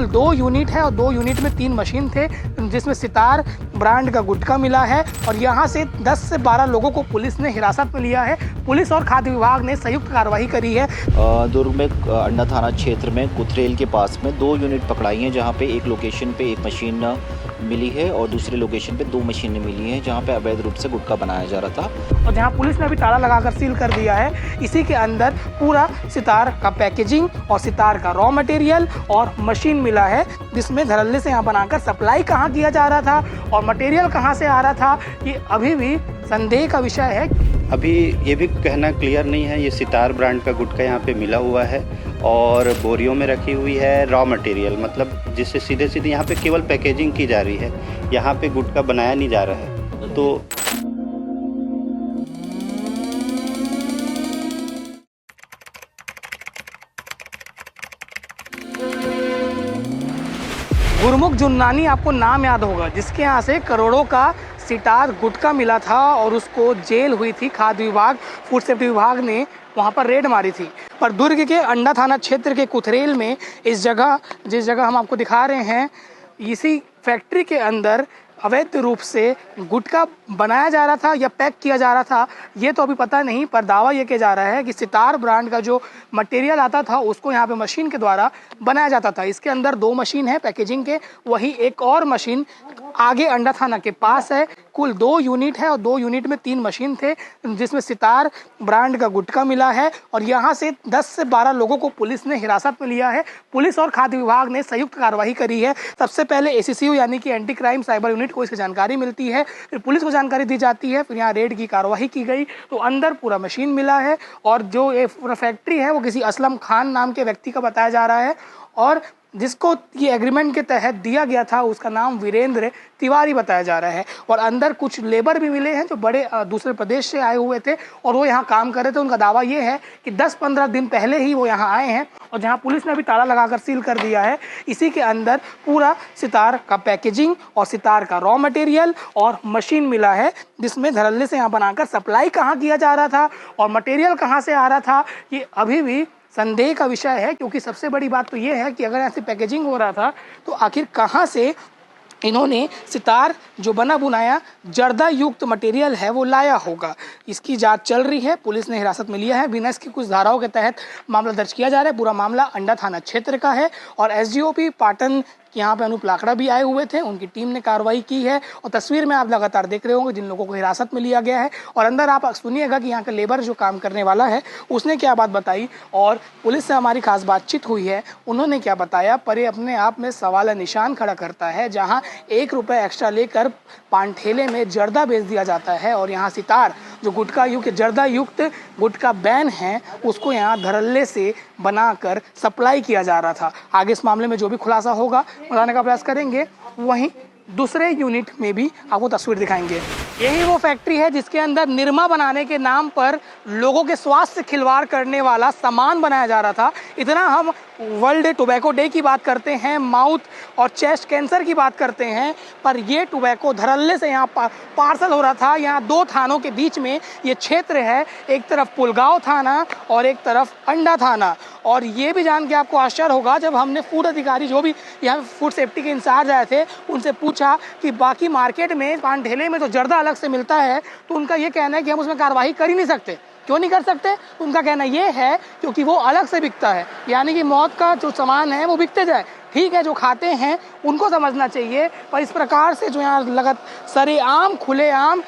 कुल 2 यूनिट है और 2 यूनिट में 3 मशीन थे, जिसमें सितार ब्रांड का गुटखा मिला है। और यहाँ से 10 से 12 लोगों को पुलिस ने हिरासत में लिया है। पुलिस और खाद्य विभाग ने संयुक्त कार्रवाई करी है। दुर्ग में अंडा थाना क्षेत्र में कुथरेल के पास में 2 यूनिट पकड़ाई हैं, जहाँ पे एक लोकेशन पे एक मशीन मिली है और दूसरे लोकेशन पे 2 मशीनें मिली हैं, जहाँ पे अवैध रूप से गुटखा बनाया जा रहा था। और जहाँ पुलिस ने अभी ताला लगाकर सील कर दिया है, इसी के अंदर पूरा सितार का पैकेजिंग और सितार का रॉ मटेरियल और मशीन मिला है, जिसमें धड़ल्ले से यहाँ बनाकर सप्लाई कहाँ किया जा रहा था और मटेरियल कहाँ से आ रहा था, ये अभी भी संदेह का विषय है। अभी ये भी कहना क्लियर नहीं है। ये सितार ब्रांड का गुटखा यहाँ पे मिला हुआ है और बोरियों में रखी हुई है रॉ मटेरियल, मतलब जिससे सीधे सीधे यहाँ पे केवल पैकेजिंग की जा रही है, यहाँ पे गुटखा बनाया नहीं जा रहा है। तो गुरमुख जुन्नानी आपको नाम याद होगा, जिसके यहाँ से करोड़ों का सितार गुटखा मिला था और उसको जेल हुई थी। खाद्य विभाग, फूड सेफ्टी विभाग ने वहाँ पर रेड मारी थी। पर दुर्ग के अंडा थाना क्षेत्र के कुथरेल में जिस जगह हम आपको दिखा रहे हैं, इसी फैक्ट्री के अंदर अवैध रूप से गुटखा बनाया जा रहा था या पैक किया जा रहा था, ये तो अभी पता नहीं। पर दावा ये किया जा रहा है कि सितार ब्रांड का जो मटेरियल आता था उसको यहाँ पे मशीन के द्वारा बनाया जाता था। इसके अंदर 2 मशीन है पैकेजिंग के, वही एक और मशीन आगे अंडा थाना के पास है। कुल 2 यूनिट है और 2 यूनिट में 3 मशीन थे, जिसमें सितार ब्रांड का गुटखा मिला है। और यहाँ से 10 से 12 लोगों को पुलिस ने हिरासत में लिया है। पुलिस और खाद्य विभाग ने संयुक्त कार्रवाई करी है। सबसे पहले ACCU यानी कि एंटी क्राइम साइबर यूनिट को इसकी जानकारी मिलती है, फिर पुलिस को जानकारी दी जाती है, फिर यहाँ रेड की कार्रवाई की गई तो अंदर पूरा मशीन मिला है। और जो ये फैक्ट्री है वो किसी असलम खान नाम के व्यक्ति का बताया जा रहा है और जिसको ये एग्रीमेंट के तहत दिया गया था उसका नाम वीरेंद्र तिवारी बताया जा रहा है। और अंदर कुछ लेबर भी मिले हैं जो बड़े दूसरे प्रदेश से आए हुए थे और वो यहाँ काम कर रहे थे। उनका दावा ये है कि 10-15 दिन पहले ही वो यहाँ आए हैं और जहाँ पुलिस ने अभी ताला लगाकर सील कर दिया है, इसी के अंदर पूरा सितार का पैकेजिंग और सितार का रॉ मटेरियल और मशीन मिला है, जिसमें धड़ल्ले से यहाँ बनाकर सप्लाई कहाँ किया जा रहा था और मटेरियल कहाँ से आ रहा था, ये अभी भी संदेह का विषय है। क्योंकि सबसे बड़ी बात तो ये है कि अगर ऐसी पैकेजिंग हो रहा था तो आखिर कहाँ से इन्होंने सितार जो बना बुनाया जर्दा युक्त मटेरियल है वो लाया होगा। इसकी जांच चल रही है, पुलिस ने हिरासत में लिया है। बिना इसकी कुछ धाराओं के तहत मामला दर्ज किया जा रहा है। पूरा मामला अंडा थाना क्षेत्र का है और SDOP पाटन यहाँ पे अनूप लाकड़ा भी आए हुए थे, उनकी टीम ने कार्रवाई की है। और तस्वीर में आप लगातार देख रहे होंगे जिन लोगों को हिरासत में लिया गया है। और अंदर आप सुनिएगा कि यहाँ का लेबर जो काम करने वाला है उसने क्या बात बताई और पुलिस से हमारी खास बातचीत हुई है, उन्होंने क्या बताया। पर ये अपने आप में सवाल निशान खड़ा करता है, जहाँ 1 रुपये एक्स्ट्रा लेकर पान ठेले में जर्दा बेच दिया जाता है और यहाँ सितार जो गुटखा युक्त जर्दा युक्त गुटखा बैन है उसको यहाँ धड़ल्ले से बनाकर सप्लाई किया जा रहा था। आगे इस मामले में जो भी खुलासा होगा बताने का प्रयास करेंगे। वहीं दूसरे यूनिट में भी आपको तस्वीर दिखाएंगे। यही वो फैक्ट्री है जिसके अंदर निरमा बनाने के नाम पर लोगों के स्वास्थ्य से खिलवाड़ करने वाला सामान बनाया जा रहा था। इतना हम वर्ल्ड टोबैको डे की बात करते हैं, माउथ और चेस्ट कैंसर की बात करते हैं, पर ये टोबैको धड़ल्ले से यहाँ पार्सल हो रहा था। यहाँ 2 थानों के बीच में ये क्षेत्र है, एक तरफ पुलगांव थाना और एक तरफ अंडा थाना। और ये भी जान के आपको आश्चर्य होगा, जब हमने फूड अधिकारी जो भी यहाँ फूड सेफ्टी के इंचार्ज आए थे उनसे पूछा कि बाकी मार्केट में पान ठेले में तो जर्दा अलग से मिलता है, तो उनका ये कहना है कि हम उसमें कार्रवाई कर ही नहीं सकते। क्यों नहीं कर सकते? उनका कहना ये है क्योंकि वो अलग से बिकता है, यानी कि मौत का जो सामान है वो बिकते जाए। ठीक है, जो खाते हैं उनको समझना चाहिए, पर इस प्रकार से जो यहाँ लगत सरेआम खुलेआम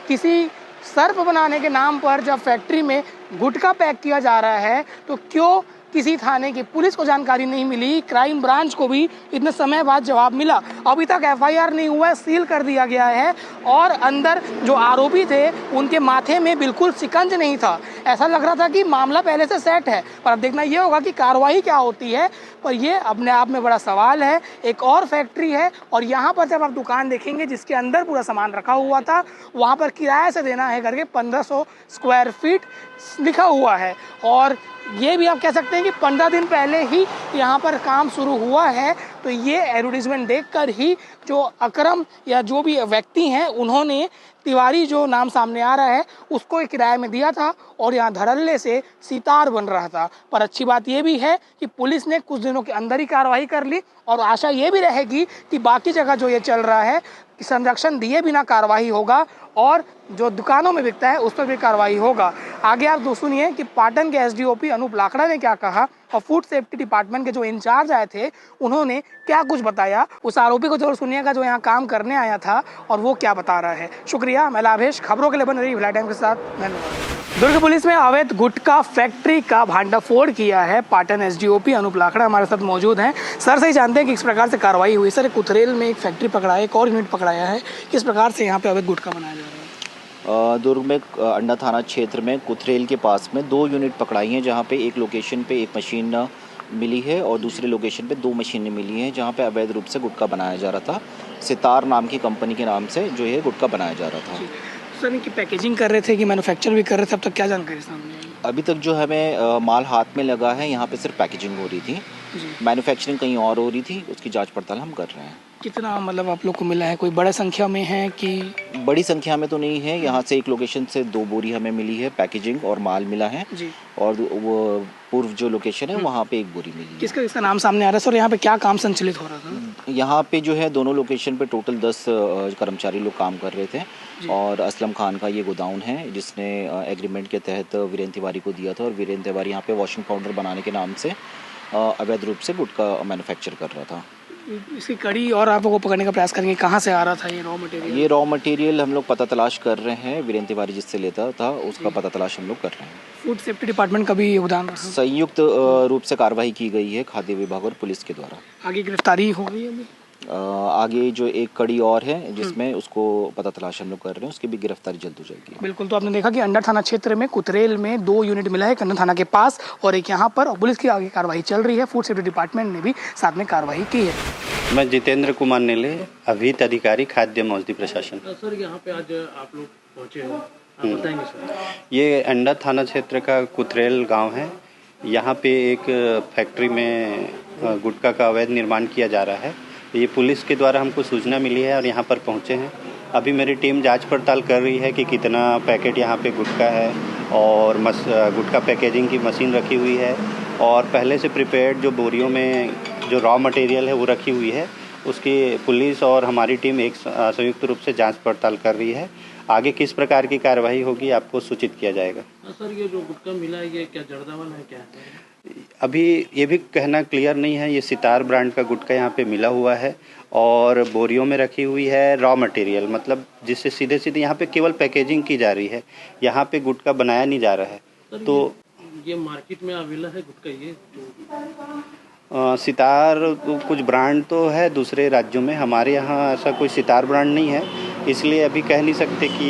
किसी सर्प बनाने के नाम पर जब फैक्ट्री में गुटखा पैक किया जा रहा है तो क्यों किसी थाने की पुलिस को जानकारी नहीं मिली? क्राइम ब्रांच को भी इतने समय बाद जवाब मिला। अभी तक FIR नहीं हुआ है, सील कर दिया गया है और अंदर जो आरोपी थे उनके माथे में बिल्कुल शिकंज नहीं था। ऐसा लग रहा था कि मामला पहले से सेट है। पर अब देखना ये होगा कि कार्रवाई क्या होती है। पर ये अपने आप में बड़ा सवाल है। एक और फैक्ट्री है और यहाँ पर जब आप दुकान देखेंगे जिसके अंदर पूरा सामान रखा हुआ था, वहाँ पर किराए से देना है करके 1500 स्क्वायर फीट लिखा हुआ है। और ये भी आप कह सकते हैं कि 15 दिन पहले ही यहाँ पर काम शुरू हुआ है। तो ये एडवर्टीजमेंट देखकर ही जो अकरम या जो भी व्यक्ति हैं उन्होंने तिवारी जो नाम सामने आ रहा है उसको एक किराए में दिया था और यहाँ धड़ल्ले से सितार बन रहा था। पर अच्छी बात ये भी है कि पुलिस ने कुछ दिनों के अंदर ही कार्रवाई कर ली और आशा ये भी रहेगी कि बाकी जगह जो ये चल रहा है कि संरक्षण दिए बिना कार्रवाई होगा और जो दुकानों में बिकता है उस पर भी कार्रवाई होगा। आगे आप दोस्तों सुनिए कि पाटन के एसडीओपी अनूप लाखड़ा ने क्या कहा और फूड सेफ्टी डिपार्टमेंट के जो इंचार्ज आए थे उन्होंने क्या कुछ बताया। उस आरोपी को जरूर सुनिएगा जो यहाँ काम करने आया था और वो क्या बता रहा है। शुक्रिया। मैं लाभेश, खबरों के लिए बन रही भिलाई टाइम के साथ। धन्यवाद। दुर्ग पुलिस में अवैध गुटखा फैक्ट्री का भांडाफोड़ किया है। पाटन एसडीओपी अनूप लाखड़ा हमारे साथ मौजूद हैं। सर से ही जानते हैं कि किस प्रकार से कार्रवाई हुई। सर, कुथरेल में एक फैक्ट्री पकड़ा है, एक और यूनिट पकड़ाया है, किस प्रकार से यहाँ पे अवैध गुटखा बनाया जा रहा है? दुर्ग में अंडा थाना क्षेत्र में कुथरेल के पास में 2 यूनिट पकड़ाई हैं, जहाँ पे एक लोकेशन पे एक मशीन मिली है और दूसरे लोकेशन पे 2 मशीनें मिली हैं, जहाँ पे अवैध रूप से गुटखा बनाया जा रहा था। सितार नाम की कंपनी के नाम से जो है गुटखा बनाया जा रहा था। सर, इनकी पैकेजिंग कर रहे थे कि मैन्युफैक्चर भी कर रहे थे, अब तक क्या जानकारी सामने आई? अभी तक जो हमें माल हाथ में लगा है, यहाँ पे सिर्फ पैकेजिंग हो रही थी, मैन्युफैक्चरिंग कहीं और हो रही थी, उसकी जांच पड़ताल हम कर रहे हैं। कितना मतलब आप लोग को मिला है? कोई बड़ी संख्या में है कि? बड़ी संख्या में तो नहीं है। यहाँ से एक लोकेशन से 2 बोरी हमें मिली है, पैकेजिंग और माल मिला है जी। और वो पूर्व जो लोकेशन है वहाँ पे 1 बोरी मिली है। किसका किसका नाम सामने आ रहा है सर? यहाँ पे क्या काम संचालित हो रहा था? यहाँ पे जो है दोनों लोकेशन पे टोटल 10 कर्मचारी लोग काम कर रहे थे और असलम खान का ये गोदाउन है जिसने एग्रीमेंट के तहत वीरेंद्र तिवारी को दिया था और वीरेंद्र तिवारी यहाँ पे वॉशिंग पाउडर बनाने के नाम से अवैध रूप से गुटखा मैन्युफैक्चर कर रहा था। इसकी कड़ी और आप लोग को पकड़ने का प्रयास करेंगे, कहाँ से आ रहा था ये रॉ मटेरियल? ये रॉ मटेरियल हम लोग पता तलाश कर रहे हैं। वीरेंद्र तिवारी जिससे लेता था उसका पता तलाश हम लोग कर रहे हैं। फूड सेफ्टी डिपार्टमेंट का भी योगदान रहा? संयुक्त रूप से कार्रवाई की गई है खाद्य विभाग और पुलिस के द्वारा। आगे गिरफ्तारी हो गई है? आगे जो एक कड़ी और है जिसमें उसको पता तलाश हम लोग कर रहे हैं, उसकी भी गिरफ्तारी जल्द हो जाएगी। बिल्कुल। तो आपने देखा कि अंडा थाना क्षेत्र में कुथरेल में 2 यूनिट मिला है, अंडा थाना के पास और एक यहाँ पर, और पुलिस की आगे कार्रवाई चल रही है। फूड सेफ्टी डिपार्टमेंट ने भी साथ में कार्रवाई की है। मैं जितेंद्र कुमार नेले, अभित अधिकारी खाद्य मौजदी प्रशासन। सर, यहाँ पे आज आप लोग पहुँचे हो, आप बताएंगे सर? ये अंडा थाना क्षेत्र का कुथरेल गांव है। यहाँ पे एक फैक्ट्री में गुटखा का अवैध निर्माण किया जा रहा है। ये पुलिस के द्वारा हमको सूचना मिली है और यहाँ पर पहुँचे हैं। अभी मेरी टीम जांच पड़ताल कर रही है कि कितना पैकेट यहाँ पे गुटखा है और गुटखा पैकेजिंग की मशीन रखी हुई है और पहले से प्रिपेयर्ड जो बोरियों में जो रॉ मटेरियल है वो रखी हुई है। उसकी पुलिस और हमारी टीम एक संयुक्त रूप से जांच पड़ताल कर रही है। आगे किस प्रकार की कार्रवाई होगी आपको सूचित किया जाएगा। सर, ये जो गुटखा मिला है ये क्या जर्दावाल है, क्या है? अभी ये भी कहना क्लियर नहीं है। ये सितार ब्रांड का गुटखा यहाँ पे मिला हुआ है और बोरियों में रखी हुई है रॉ मटेरियल, मतलब जिससे सीधे सीधे यहाँ पे केवल पैकेजिंग की जा रही है, यहाँ पे गुटखा बनाया नहीं जा रहा है। सर, तो ये मार्केट में अवेलेबल है गुटखा ये सितार कुछ ब्रांड तो है दूसरे राज्यों में, हमारे यहाँ ऐसा कोई सितार ब्रांड नहीं है, इसलिए अभी कह नहीं सकते कि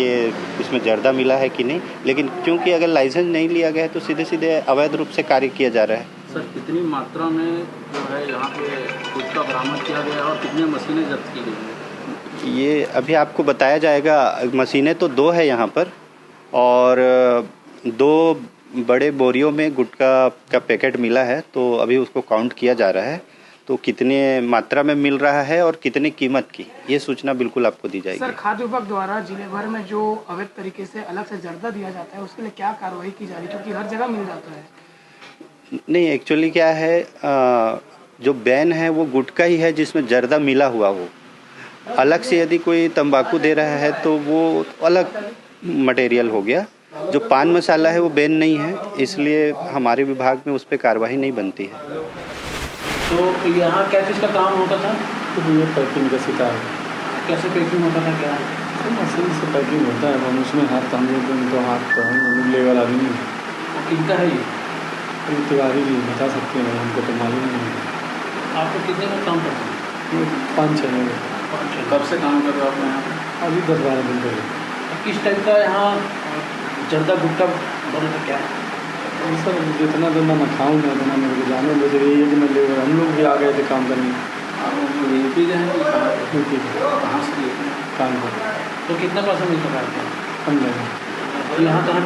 ये इसमें जर्दा मिला है कि नहीं। लेकिन क्योंकि अगर लाइसेंस नहीं लिया गया है तो सीधे सीधे अवैध रूप से कार्य किया जा रहा है। सर, कितनी मात्रा में जो है यहाँ पे गुटखा बरामद किया गया और कितनी मशीनें जब्त की गई हैं? ये अभी आपको बताया जाएगा। मशीनें तो 2 है यहाँ पर और 2 बड़े बोरियों में गुटखा का पैकेट मिला है, तो अभी उसको काउंट किया जा रहा है। तो कितने मात्रा में मिल रहा है और कितने कीमत की, ये सूचना बिल्कुल आपको दी जाएगी। सर, खाद्य विभाग द्वारा जिले भर में जो अवैध तरीके से अलग से जर्दा दिया जाता है उसके लिए क्या कार्रवाई की जा रही है, क्योंकि हर जगह मिल जाता है? नहीं, एक्चुअली क्या है, जो बैन है वो गुटखा ही है जिसमें जर्दा मिला हुआ हो। अलग से यदि कोई तंबाकू दे रहा है तो वो अलग मटेरियल हो गया। जो पान मसाला है वो बैन नहीं है, इसलिए हमारे विभाग में उस पर कार्रवाई नहीं बनती है। तो यहाँ क्या चीज़ का काम होता था? तो ये पैकिंग का सितार कैसे पैकिंग होता था, क्या? तो मशीन से पैकिंग होता है, हम उसमें हाथ हम लोग तो हाथ तो हम लेवल आदमी। किनका है ये? तो तिवारी जी बता सकते हैं, हमको तो मालूम नहीं है। आपको कितने का काम करते हैं? 5-6 लोग। कब से काम कर रहे हो आप यहाँ? अभी 10-12 दिन पहले। किस टाइप का यहाँ जर्दा गुटखा बना था, क्या है? सर, जितना तो मैं खाऊँ ना उतना मेरे को जाने, बस यही है कि मैं लेबर, हम लोग भी आ गए थे काम करने। आप यूपी गए हैं? कहाँ से लिए? काम पर। तो कितना पैसा मिलता था आपको? हम लोग तो यहाँ कहाँ?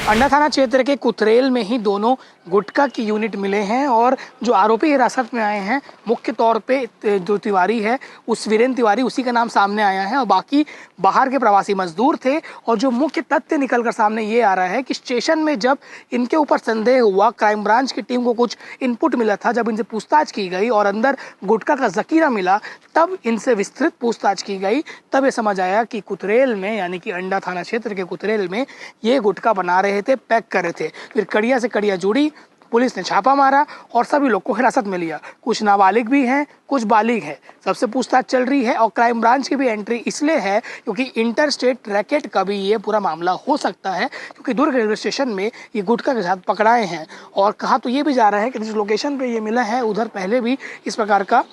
अंडा थाना क्षेत्र के कुथरेल में ही दोनों गुटखा की यूनिट मिले हैं और जो आरोपी हिरासत में आए हैं मुख्य तौर पे जो तिवारी है उस वीरेंद्र तिवारी उसी का नाम सामने आया है और बाकी बाहर के प्रवासी मजदूर थे। और जो मुख्य तथ्य निकल कर सामने ये आ रहा है कि स्टेशन में जब इनके ऊपर संदेह हुआ, क्राइम ब्रांच की टीम को कुछ इनपुट मिला था, जब इनसे पूछताछ की गई और अंदर गुटखा का जखीरा मिला, तब इनसे विस्तृत पूछताछ की गई। तब ये समझ आया कि कुतरेल में यानी कि अंडा थाना क्षेत्र के कुतरेल में ये गुटखा बना रहे थे, पैक कर रहे थे। फिर कड़िया से कड़िया जुड़ी, पुलिस ने छापा मारा और सभी लोग को हिरासत में लिया। कुछ नाबालिग भी हैं, कुछ बालिग हैं, सबसे पूछताछ चल रही है। और क्राइम ब्रांच की भी एंट्री इसलिए है क्योंकि इंटर स्टेट रैकेट का भी ये पूरा मामला हो सकता है, क्योंकि दुर्ग रेलवे स्टेशन में ये गुटखा के साथ पकड़ाए हैं। और कहा तो ये भी जा रहा है कि जिस लोकेशन पे ये मिला है उधर पहले भी इस प्रकार का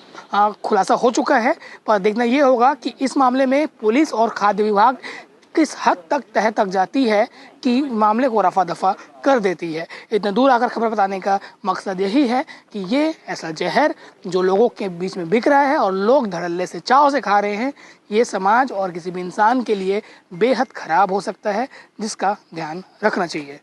खुलासा हो चुका है। पर देखना ये होगा कि इस मामले में पुलिस और खाद्य विभाग किस हद तक तह तक जाती है कि मामले को रफा दफा कर देती है। इतने दूर आकर खबर बताने का मकसद यही है कि ये ऐसा जहर जो लोगों के बीच में बिक रहा है और लोग धड़ल्ले से चाव से खा रहे हैं, ये समाज और किसी भी इंसान के लिए बेहद खराब हो सकता है, जिसका ध्यान रखना चाहिए।